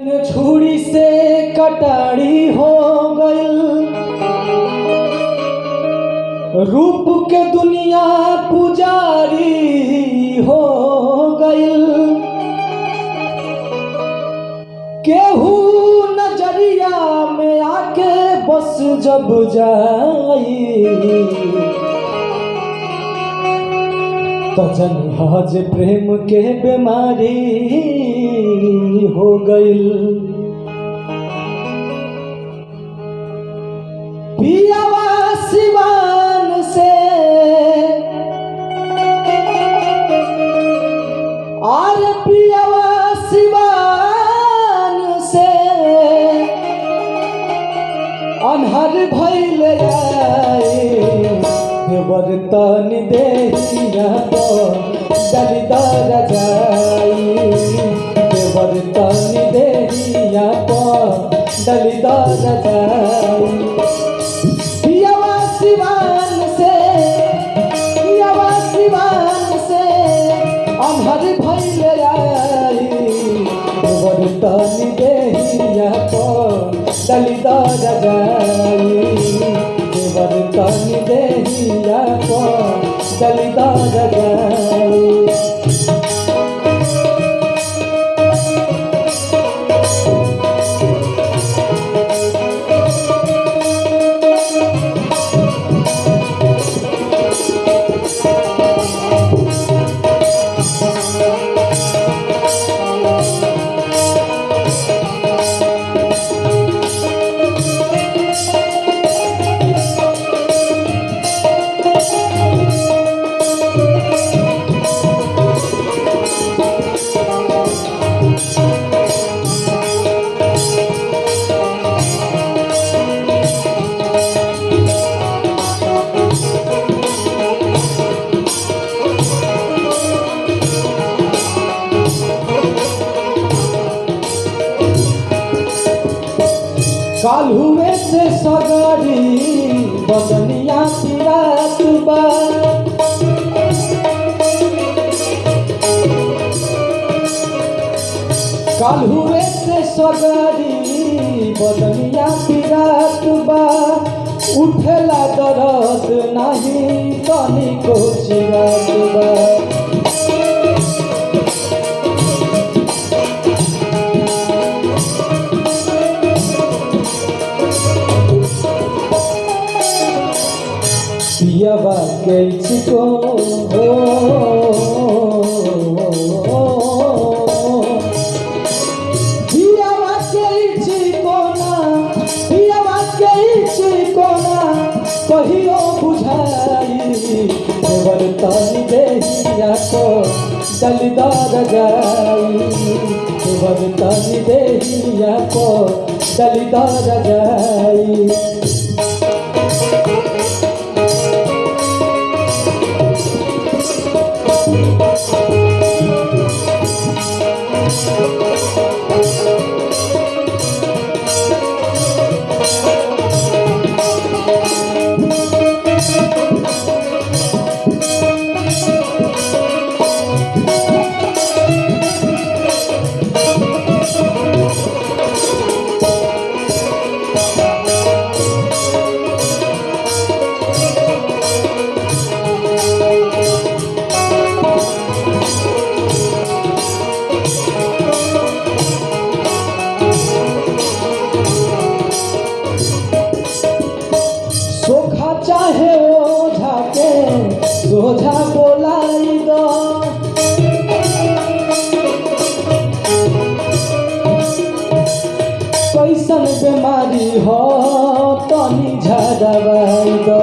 छुरी से कटारी हो गइल, रूप के दुनिया पुजारी हो गइल। केहू नजरिया में आके बस जब जाई तो जनहाज प्रेम के बीमारी हो गइल। पियावा सिवान से और पियावा सिवान से अनहर भइल बर्तन देहिया दलिदार जाई, बर्तन देहिया दलिदार जाई। पियावा सिवान से अनहर भइल बर्तन देहिया दलिदार जाई, बर्तन देहिया दलिदार जाई। काल्हुए से सगरी बदनिया पिरात बा, काल्हुए से सगरी बदनिया पिरात बा। उठेला दर्द नहीं तनिको चिरात बा। पियावा कैचिको कहियो बुझाई, बर्तन देहिया दलिदार जाई, बर्तन देहिया दलिदार जाई। चाहे ओझा के सोझा बोलाई दो, कैसन बीमारी हो तनी झड़वाई दो।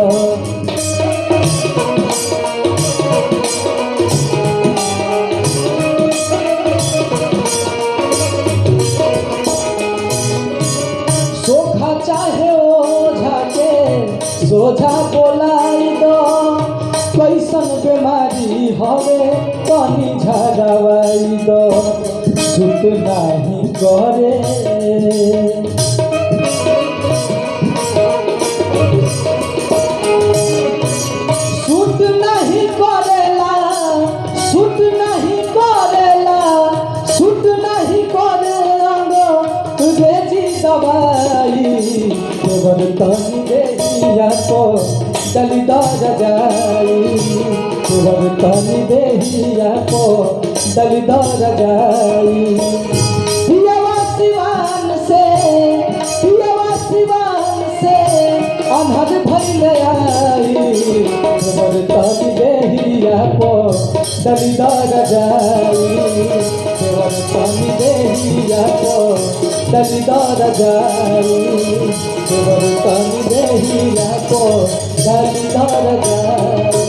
सोखा चाहे ओझा के सोझा बोलाई दो, कैसन बीमारी हवे तनी झड़वाई दो। सुत नहीं करे सुत नहीं करेला, सुत नहीं करेला, सुत नहीं करे अंग भेजी दवाई देवर तनी देहिया को दलिदार जाई देवर तनी देहिया को दलिदार जाई पियवा सिवान से अनहद भइल आई देवर तनी देहिया को दलिदार जाई देवर तनी देहिया को दलिदार जाई देवर तनी देहिया को दलिदार जाई।